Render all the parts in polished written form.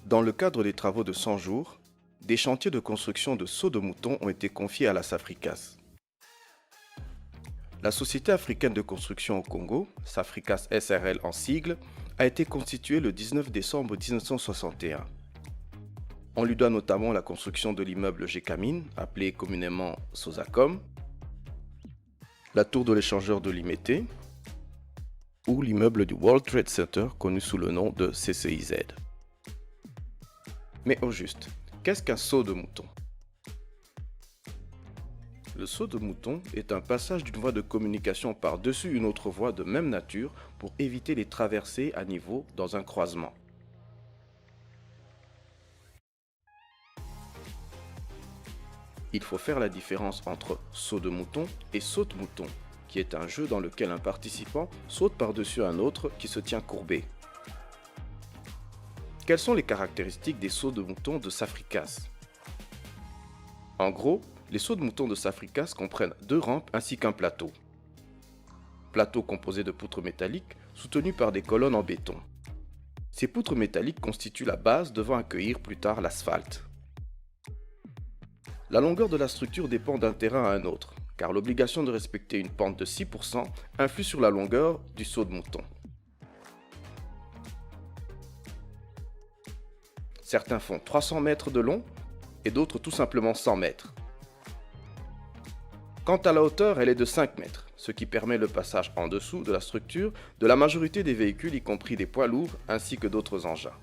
Dans le cadre des travaux de 100 jours, des chantiers de construction de seaux de moutons ont été confiés à la Safricas. La Société africaine de construction au Congo, Safricas SRL en sigle, a été constituée le 19 décembre 1961. On lui doit notamment la construction de l'immeuble Gécamine, appelé communément Sosacom, la tour de l'échangeur de Limété, ou l'immeuble du World Trade Center connu sous le nom de CCIZ. Mais au juste, qu'est-ce qu'un seau de mouton? Le seau de mouton est un passage d'une voie de communication par-dessus une autre voie de même nature pour éviter les traversées à niveau dans un croisement. Il faut faire la différence entre saut de mouton et saute-mouton, qui est un jeu dans lequel un participant saute par-dessus un autre qui se tient courbé. Quelles sont les caractéristiques des sauts de mouton de Safricas? En gros, les sauts de mouton de Safricas comprennent 2 rampes ainsi qu'un plateau. Plateau composé de poutres métalliques soutenues par des colonnes en béton. Ces poutres métalliques constituent la base devant accueillir plus tard l'asphalte. La longueur de la structure dépend d'un terrain à un autre, car l'obligation de respecter une pente de 6% influe sur la longueur du seau de mouton. Certains font 300 mètres de long et d'autres tout simplement 100 mètres. Quant à la hauteur, elle est de 5 mètres, ce qui permet le passage en dessous de la structure de la majorité des véhicules, y compris des poids lourds ainsi que d'autres engins.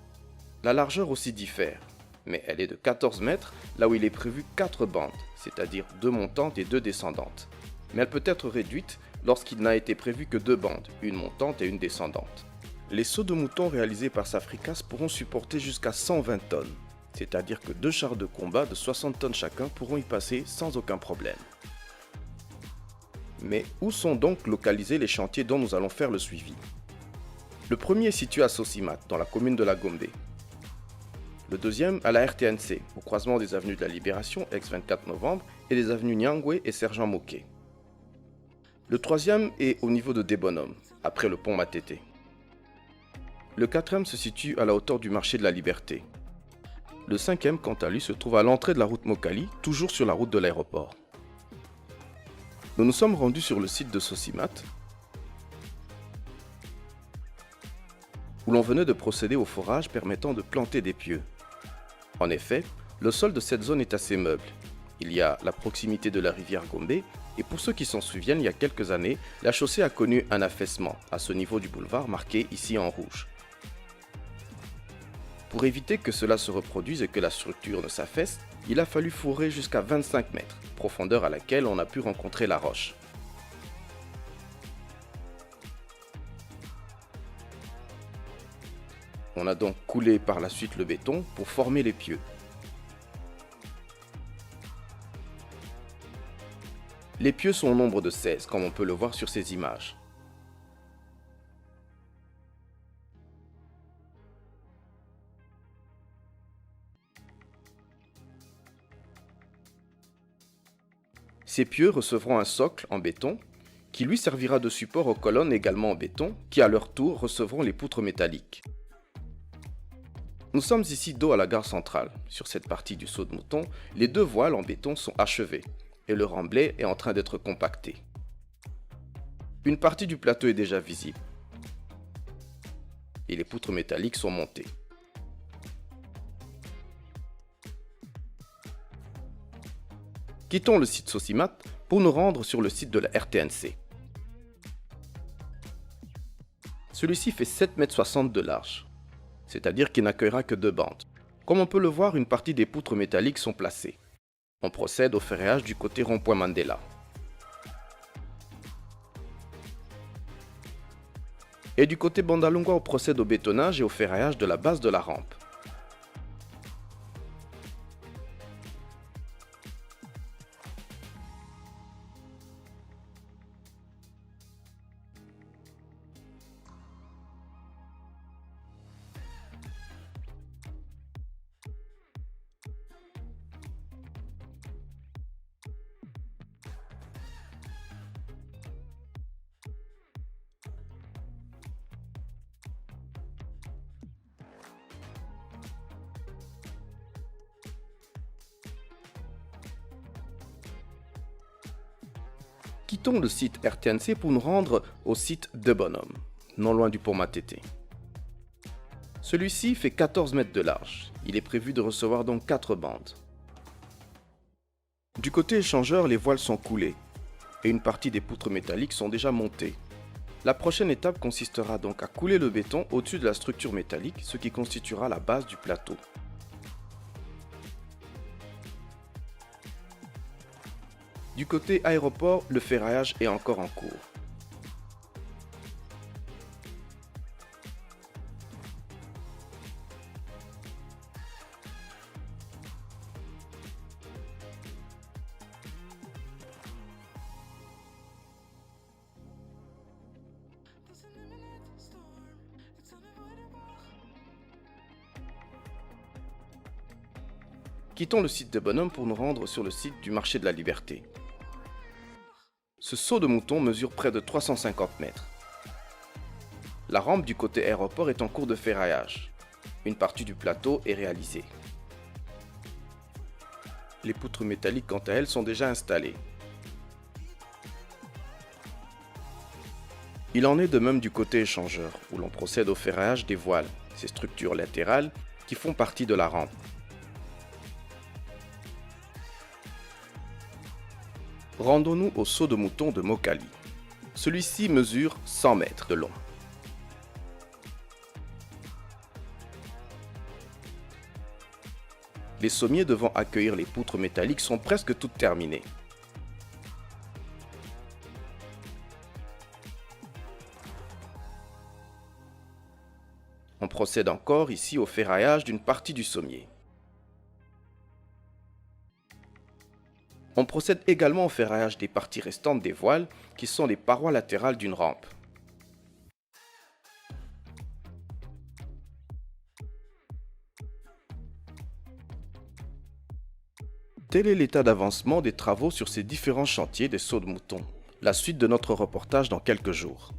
La largeur aussi diffère, mais elle est de 14 mètres là où il est prévu 4 bandes, c'est-à-dire 2 montantes et 2 descendantes. Mais elle peut être réduite lorsqu'il n'a été prévu que 2 bandes, une montante et une descendante. Les sauts de mouton réalisés par Safricas pourront supporter jusqu'à 120 tonnes, c'est-à-dire que 2 chars de combat de 60 tonnes chacun pourront y passer sans aucun problème. Mais où sont donc localisés les chantiers dont nous allons faire le suivi? Le premier est situé à Sosimat, dans la commune de la Gombe. Le deuxième à la RTNC, au croisement des avenues de la Libération, ex-24 novembre, et des avenues Nyangwe et Sergent Moké. Le troisième est au niveau de Débonhomme, après le pont Matete. Le quatrième se situe à la hauteur du marché de la Liberté. Le cinquième, quant à lui, se trouve à l'entrée de la route Mokali, toujours sur la route de l'aéroport. Nous nous sommes rendus sur le site de Sosimat, où l'on venait de procéder au forage permettant de planter des pieux. En effet, le sol de cette zone est assez meuble. Il y a la proximité de la rivière Gombe, et pour ceux qui s'en souviennent, il y a quelques années, la chaussée a connu un affaissement à ce niveau du boulevard marqué ici en rouge. Pour éviter que cela se reproduise et que la structure ne s'affaisse, il a fallu fourrer jusqu'à 25 mètres, profondeur à laquelle on a pu rencontrer la roche. On a donc coulé par la suite le béton pour former les pieux. Les pieux sont au nombre de 16, comme on peut le voir sur ces images. Ces pieux recevront un socle en béton qui lui servira de support aux colonnes également en béton qui à leur tour recevront les poutres métalliques. Nous sommes ici dos à la gare centrale. Sur cette partie du seau de mouton, les 2 voiles en béton sont achevées et le remblai est en train d'être compacté. Une partie du plateau est déjà visible et les poutres métalliques sont montées. Quittons le site Sosimat pour nous rendre sur le site de la RTNC. Celui-ci fait 7,60 m de large, c'est-à-dire qu'il n'accueillera que 2 bandes. Comme on peut le voir, une partie des poutres métalliques sont placées. On procède au ferrage du côté rond-point Mandela. Et du côté Bandalungwa, on procède au bétonnage et au ferraillage de la base de la rampe. Quittons le site RTNC pour nous rendre au site de Bonhomme, non loin du pont Matete. Celui-ci fait 14 mètres de large. Il est prévu de recevoir donc 4 bandes. Du côté échangeur, les voiles sont coulées et une partie des poutres métalliques sont déjà montées. La prochaine étape consistera donc à couler le béton au-dessus de la structure métallique, ce qui constituera la base du plateau. Du côté aéroport, le ferraillage est encore en cours. Quittons le site de Bonhomme pour nous rendre sur le site du marché de la Liberté. Ce saut de mouton mesure près de 350 mètres. La rampe du côté aéroport est en cours de ferraillage. Une partie du plateau est réalisée. Les poutres métalliques, quant à elles, sont déjà installées. Il en est de même du côté échangeur, où l'on procède au ferraillage des voiles, ces structures latérales qui font partie de la rampe. Rendons-nous au saut de mouton de Mokali. Celui-ci mesure 100 mètres de long. Les sommiers devant accueillir les poutres métalliques sont presque toutes terminées. On procède encore ici au ferraillage d'une partie du sommier. On procède également au ferraillage des parties restantes des voiles, qui sont les parois latérales d'une rampe. Tel est l'état d'avancement des travaux sur ces différents chantiers des sauts de mouton. La suite de notre reportage dans quelques jours.